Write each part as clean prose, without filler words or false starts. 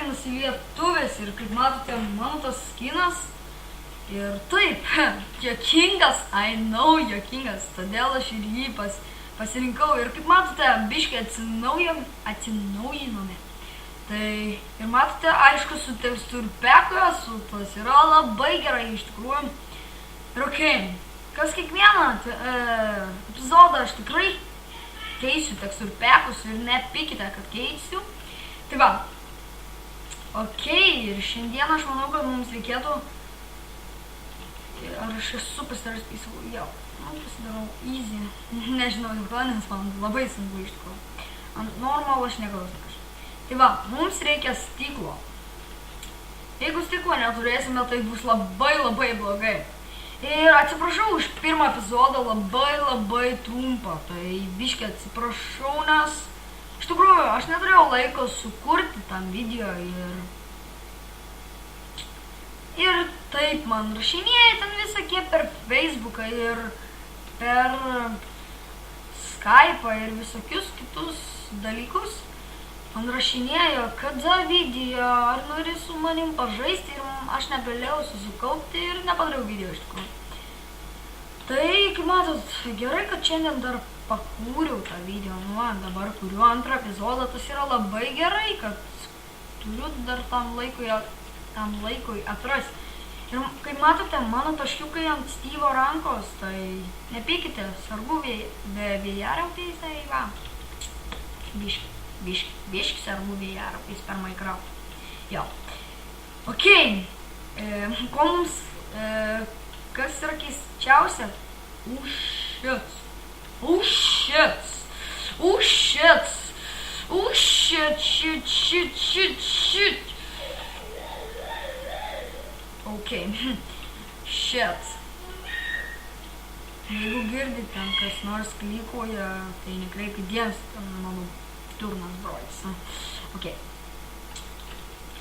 sveikinasi lietuvis ir kaip matote, mano tas skinas. Ir taip, juokingas, I know juokingas, todėl aš ir jį pasirinkau. Ir kaip matote, biškai atsinaujinome. Tai ir matote, aišku, su teksturpeku esu, tas yra labai gerai iš tikrųjų. Ir okei, kas kiekvieną epizodą aš tikrai keisiu teksturpekus ir nepykite, kad keisiu. Tai va, okei, ir šiandien aš manau, kad mums reikėtų, ar aš esu pasidaręs įsivau, jau, pasidarau easy, nežinau, nes man labai sunku iš tikrųjų. Ant normal aš negalus kažkaip. Tai va, mums reikia stiklo. Jeigu stiklo neturėsime, tai bus labai blogai. Ir atsiprašau už pirmą epizodą labai trumpą. Tai biškai atsiprašau, nes iš tikrųjų aš neturėjau laiko sukurti tam video ir taip man rašinėja ten visokie per Facebooką ir per Skype'ą ir visokius kitus dalykus. Man rašinėjo, kada video, ar nori su manim pažaisti ir aš negalėjau susikaupti ir nepadariau video iš tikrųjų. Tai, kaip matot, gerai, kad šiandien dar pakūriau tą video, dabar kuriu antrą epizodą, tas yra labai gerai, kad turiu dar tam laikui atrasti. Ir kaip matote, mano taškiukai ant Steve'o rankos, tai nepykite, sargu vėjariautais, tai va, biški sargu vėjariautais per Minecraft. Jo. Okei, ko mums, kas yra keisčiausia? Shit. Okay, shit. Jeigu girdite, ten kas nors klikoja, tai nekreipkite dėmesio, ten mano turnas brolis. Okay.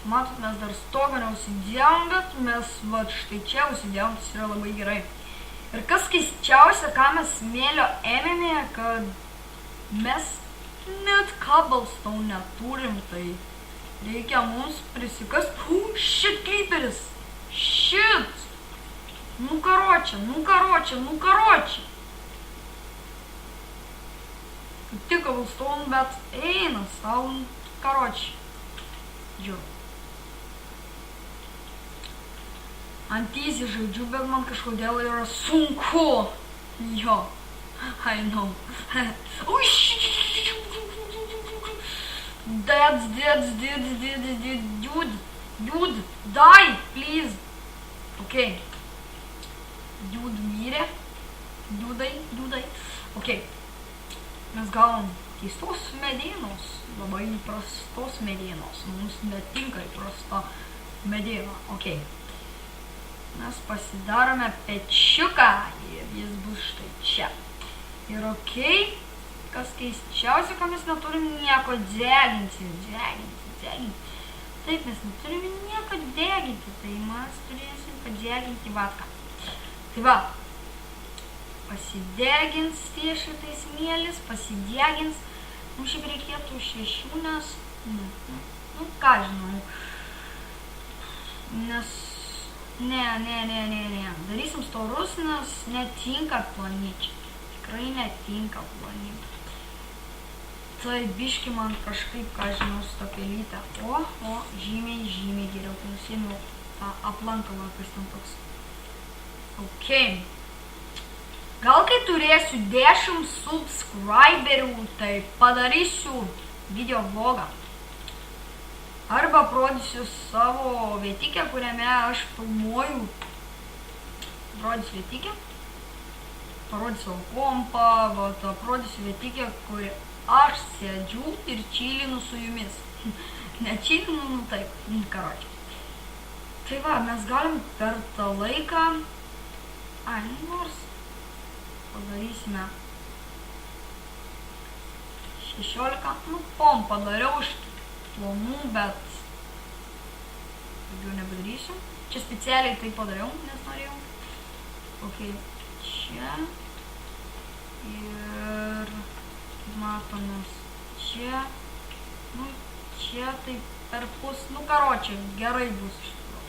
Matot, mes dar stogą neusidėjom, bet mes va štai čia užsidėjom, tas yra labai gerai. Ir kas keisčiausia, ką mes smėlio ėmėme, kad mes net cobblestone neturim, tai reikia mums prisikast. Shit, creeperis! Shit! Nu karoče. Tik cobblestone, bet eina savo, karoče. Žiūrėjau. Ant easy žaidžiu, bet man kažkodėl yra sunku. Jo, I know. Dude, die, please. Okay. Dude mirė. Dudai. Okay. Mes gavom keistos medienos, labai prastos medienos. Mums netinka įprasta mediena. Okay. Mes pasidarome pečiuką ir jis bus štai čia. Ir okei, kas keisčiausia, kad mes neturim nieko deginti. Taip, mes neturim nieko deginti, tai mes turėsim padeginti vatką. Tai va, pasidegins tie šitais smėlis, pasidegins. Mums šiaip reikėtų 6, nes, ką žinau, nes Ne. Darysim storus, nes netinka planyčiai. Tikrai netinka planyčiai. Tai biški man kažkaip, ką žinau, su to pelytę. O, žymiai geriau nusėmiau tą aplankalą, kas ten toks. Okei. Gal kai turėsiu 10 subscriberių, tai padarysiu video vlogą. Arba parodysiu savo vietikę, kuriame aš filmuoju. Parodysiu vietikę. Parodysiu savo kompą, parodysiu vietikę, kur aš sėdžiu ir čilinu su jumis. Ne čilinu, taip, karočią. Tai va, mes galim per tą laiką, nors padarysime 16, padariau iš plonų, bet daugiau nepadarysiu. Čia specialiai tai padariau, nes norėjau. Ok, čia. Ir matomės čia. čia taip per pus, nu karočiai, gerai bus iš tikrųjų.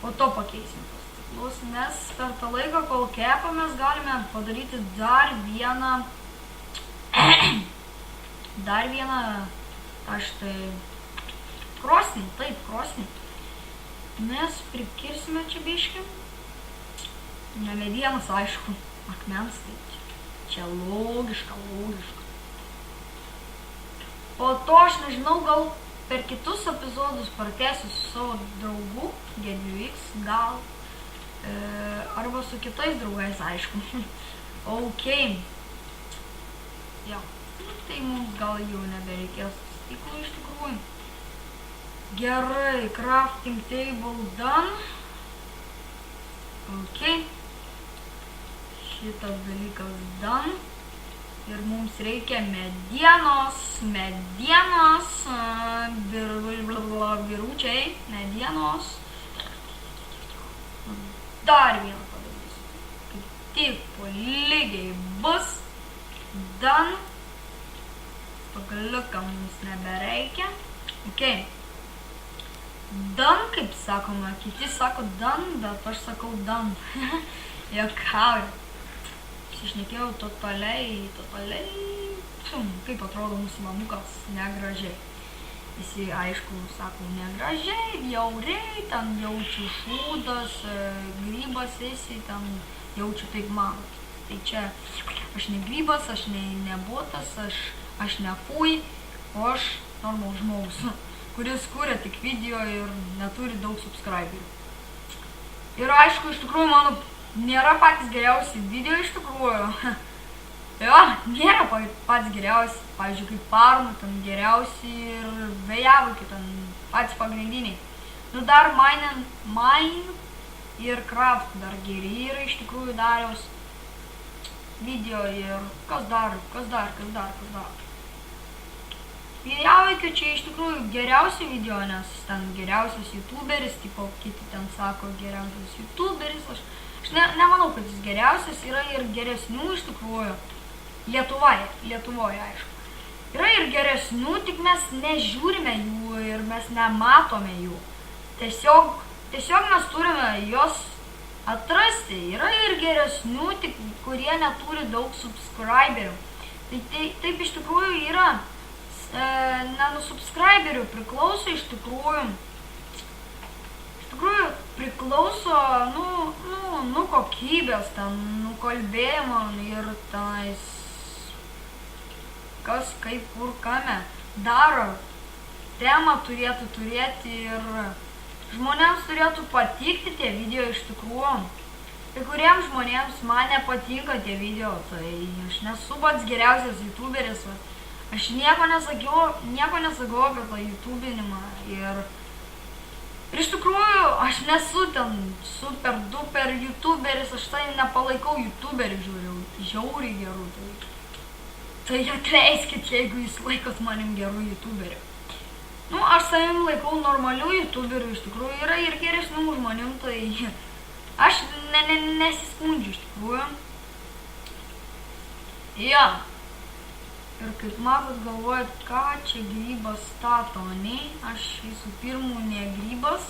Po to pakeisim tos stiklus, nes per tą laiką, kol kepamės, galime padaryti dar vieną, tą štai krosnį, taip, krosnį. Mes prikirsime čia biškį, ne medienos, aišku, akmens, tai čia logiška. Po to, aš nežinau, gal per kitus epizodus pratęsiu su savo draugu, G2X, gal, arba su kitais draugais, aišku. Ok. Jo, tai mums gal jau nebereikės stiklų iš tikrųjų. Gerai, crafting table done. Ok. Šitas dalykas done. Ir mums reikia medienos, vyručiai, medienos. Dar vieną padarysiu. Kaip tik po lygiai bus done. Pagaliuką mums nebereikia. Ok. Done, kaip sakoma, kiti sako done, bet aš sakau done. Juokauju. Iššnekėjau totaliai, kaip atrodo mūsų mamukas, negražiai. Visi, aišku, sako negražiai, bjauriai, ten jaučiu šūdas, grybas esi, ten jaučiu taip manot. Tai čia aš ne grybas, aš ne botas, aš ne fui, o aš normalus žmogus, kuris kuria tik video ir neturi daug subscriberių. Ir aišku, iš tikrųjų, mano nėra patys geriausi video iš tikrųjų. Jo, nėra patys geriausi. Pavyzdžiui, kaip Parnų, ten geriausi ir Vėjavaikių, ten patys pagrindiniai. Nu, dar Mine ir Craft dar geri yra iš tikrųjų Dariaus video ir kas dar. Vėjavaikių čia iš tikrųjų geriausi video, nes ten geriausias youtuberis, tipo kiti ten sako geriausias youtuberis. Aš nemanau, kad jis geriausias, yra ir geresnių iš tikrųjų. Lietuvoje, aišku. Yra ir geresnių, tik mes nežiūrime jų ir mes nematome jų. Tiesiog mes turime jos atrasti. Yra ir geresnių, tik kurie neturi daug subscriberių. Tai taip iš tikrųjų yra. Ne nuo subscriberių priklauso iš tikrųjų. Priklauso, nu kokybės, ten, kalbėjimo ir tenais, kas, kaip, kur, kame daro. Temą turėtų turėti ir žmonėms turėtų patikti tie video iš tikrųjų. Kai kuriems žmonėms man nepatinka tie video, tai aš nesu pats geriausias youtuberis. Aš nieko nesakau apie tą youtubinimą ir iš tikrųjų aš nesu ten super duper youtuberis, aš tai nepalaikau youtuberių žiauriai gerų. Tai atleiskit, jeigu jūs laikot manim gerų youtuberių. Nu, aš savim laikau normalių youtuberių, iš tikrųjų yra ir geresnių žmonių, tai aš nesiskundžiu iš tikrųjų. Jo. Ir kaip matot, galvojat, ką čia grybas stato, ne? Aš visų pirmų ne grybas,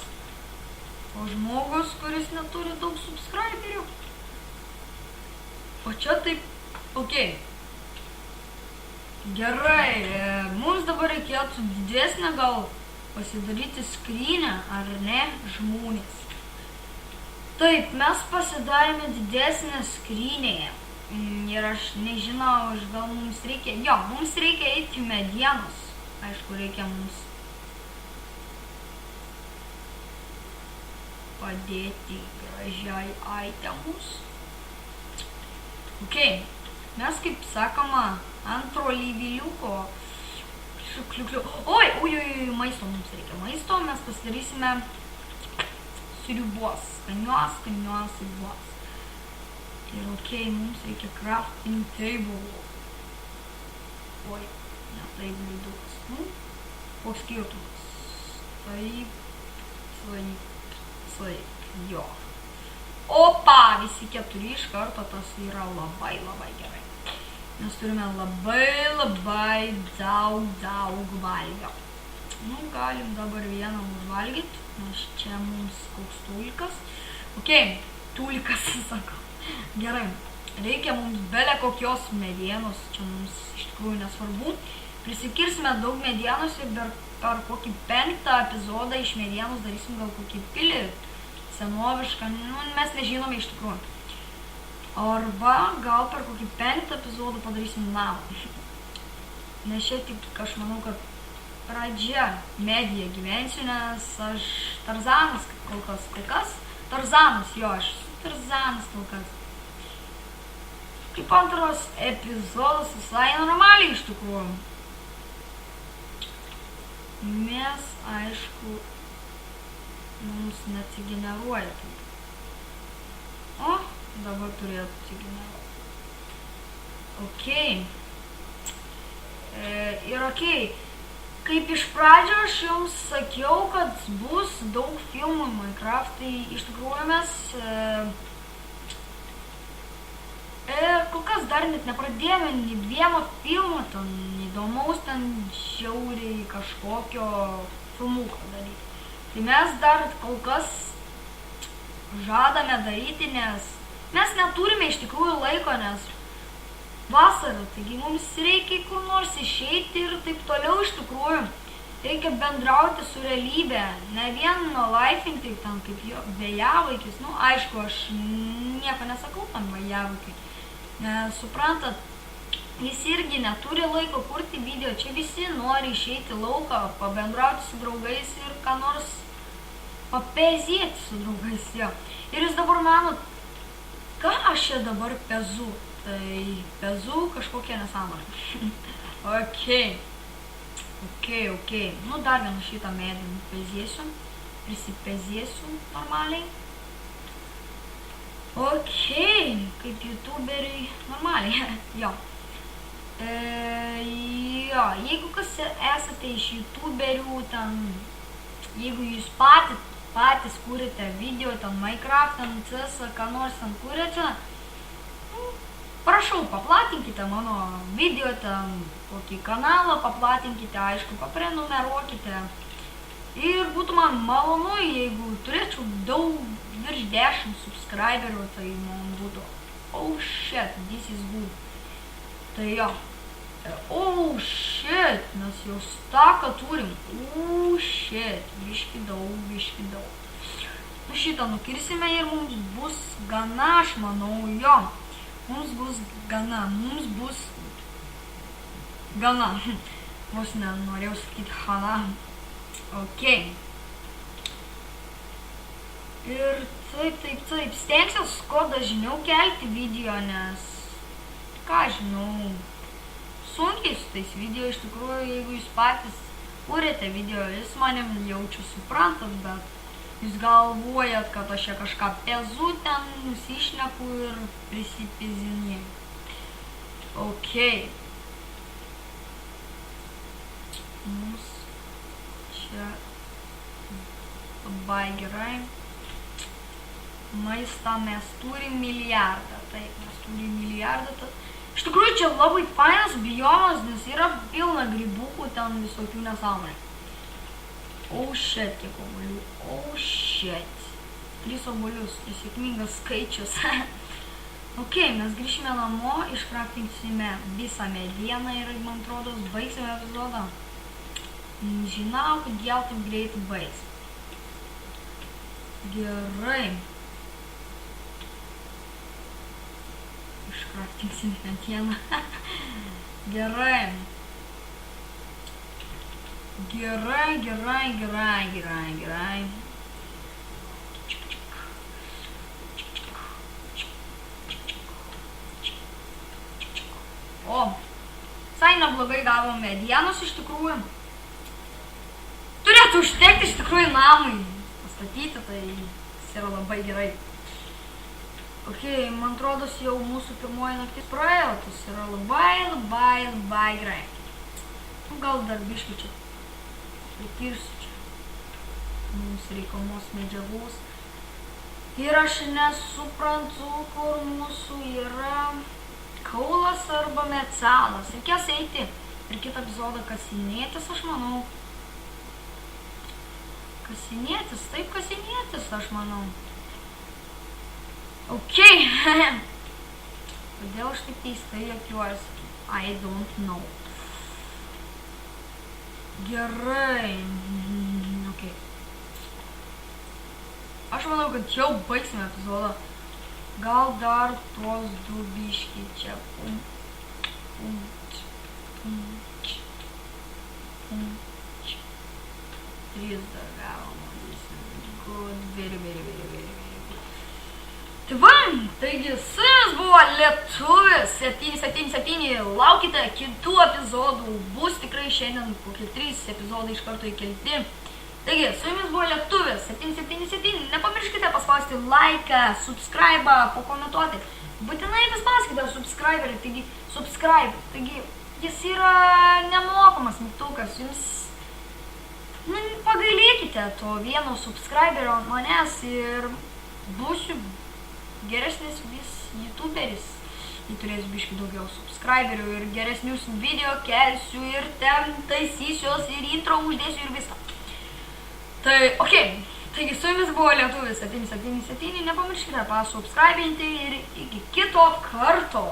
o žmogus, kuris neturi daug subscriberių. O čia taip, ok. Gerai, mums dabar reikėtų didesnę gal pasidaryti skrynę, ar ne, žmonės. Taip, mes pasidarėme didesnę skrynėje. Ir aš nežinau, gal mums reikia, mums reikia eiti medienos. Aišku, reikia mums padėti gražiai itemus. Ok, mes kaip sakoma, antro lyviliuko. Oi, maisto mums reikia. Maisto mes pasidarysime sriubos, skanios sriubos. Ir ok, mums reikia crafting table. Oi, ne taip liudukas. Nu, koks skirtumas. Taip, jo. Opa, visi keturi iš karto, tas yra labai gerai. Mes turime labai daug valgio. Nu, galim dabar vieną užvalgyti, nes čia mums koks tulkas. Ok, tulkas, sakau. Gerai, reikia mums belė kokios medienos, čia mums iš tikrųjų nesvarbu. Prisikirsime daug medienos ir per kokį 5 epizodą iš medienos darysim gal kokį pilį senovišką, nu, mes nežinome iš tikrųjų. Arba gal per kokį 5 epizodą padarysim namą. Nes čia tik aš manau, kad pradžia medija gyvensiu, nes aš Tarzanas kol kas. Tarzanas, jo, aš Tarzanas kol kas. Kaip antras epizodas visai normaliai iš tikrųjų. Mes, aišku, mums neatsigeneruoja taip. O, dabar turėtų atsigeneruoti. Ok. Ir ok. Kaip iš pradžio aš jums sakiau, kad bus daug filmų Minecraft, tai iš tikrųjų mes kol kas dar net nepradėjome nei vieno filmo, ten įdomaus, ten žiauriai kažkokio filmuko daryti. Tai mes dar kol kas žadame daryti, nes mes neturime iš tikrųjų laiko, nes vasara, taigi mums reikia kur nors išeiti ir taip toliau iš tikrųjų. Reikia bendrauti su realybė, ne vien laifinti ten kaip jo vėjavaikis. Nu, aišku, aš nieko nesakau tam vėjavaikiui. Nes suprantat, jis irgi neturi laiko kurti video, čia visi nori išeiti lauką, pabendrauti su draugais ir ką nors papezėti su draugais, jo. Ir jūs dabar manot, ką aš čia dabar pezu? Tai pezu kažkokia nesąmonė. Ok. Nu, dar vieną šitą medį pezėsiu. Prisipezėsiu normaliai. Ok, kaip youtuberiai normaliai. Jo. Jo, jeigu kas esate iš youtuberių, ten, jeigu jūs patys kūrite video, ten Minecraft, ten CS, ką nors ten kūrėte, prašau, paplatinkite mano video, ten kokį kanalą, paplatinkite, aišku, paprenumeruokite. Ir būtų man malonu, jeigu turėčiau daug, virš 10 subscriberių, tai man būtų, oh shit, this is good. Tai jo, oh shit, mes jau staką turim, oh shit, biški daug. Nu šitą nukirsime ir mums bus gana, aš manau, jo. Mums bus gana. Vos nenorėjau sakyti hana. Ok. Ir taip. Stengsiuos kuo dažniau kelti video, nes, ką žinau, sunkiai su tais video iš tikrųjų, jeigu jūs patys kūrėte video, jūs manim jaučiu suprantat, bet jūs galvojat, kad aš čia kažką pezu, ten nusišneku ir prisipizinėjau. Ok. Mums čia labai gerai. Maistą mes turim milijardą. Taip, mes turim milijardą. Iš tikrųjų, čia labai fainas biomas, nes yra pilna grybukų, ten visokių nesąmonių. Oh shit, kiek obuolių. Oh shit. 3 obuolius, tai sėkmingas skaičius. Ok, mes grįšime namo, iškraftinsime visą medieną ir, man atrodo, baigsime epizodą. Žinau, kad jau taip greitai baigs. Gerai. Iškraftinsime medieną. Gerai. Gerai. O, visai neblogai gavom medienos iš tikrųjų. Turėtų užtekti iš tikrųjų namui pastatyti, tai jis yra labai gerai. Ok, man atrodo, jau mūsų pirmoji naktis praėjo, tas yra labai gerai. Gal dar biškį čia prikirsiu čia. Mums reikalmos medžiagos. Ir aš nesuprantu, kur mūsų yra kaulas arba metalas. Reikės eiti ir kitą epizodą kasinėtis, aš manau. Kasienietis, taip kasienietis, aš manau. Okay. Kodėl aš taip keistai juokiuosi? I don't know. Gerai. Okay. Aš manau, kad jau baigsime epizodą. Gal dar tuos du biški čia. Trys dar gavom. Good, very. Tai va, taigi su jumis buvo Lietuvis 777, laukite kitų epizodų, bus tikrai šiandien kokie 3 epizodai iš karto įkelti. Taigi, su jumis buvo Lietuvis 777, nepamirškite paspausti laiką, subscribe, pakomentuoti. Būtinai paspauskite subscriberį, taigi subscribe, taigi jis yra nemokamas mygtukas, jums pagailėkite to vieno subscriberio manęs ir būsiu geresnis vis youtuberis. Jį turės biški daugiau subscriberių ir geresnius video kelsiu ir ten taisysiuos ir intro uždėsiu ir viską. Tai, okei, taigi su jumis buvo Lietuvis 777, nepamirškite pasubscribinti ir iki kito karto.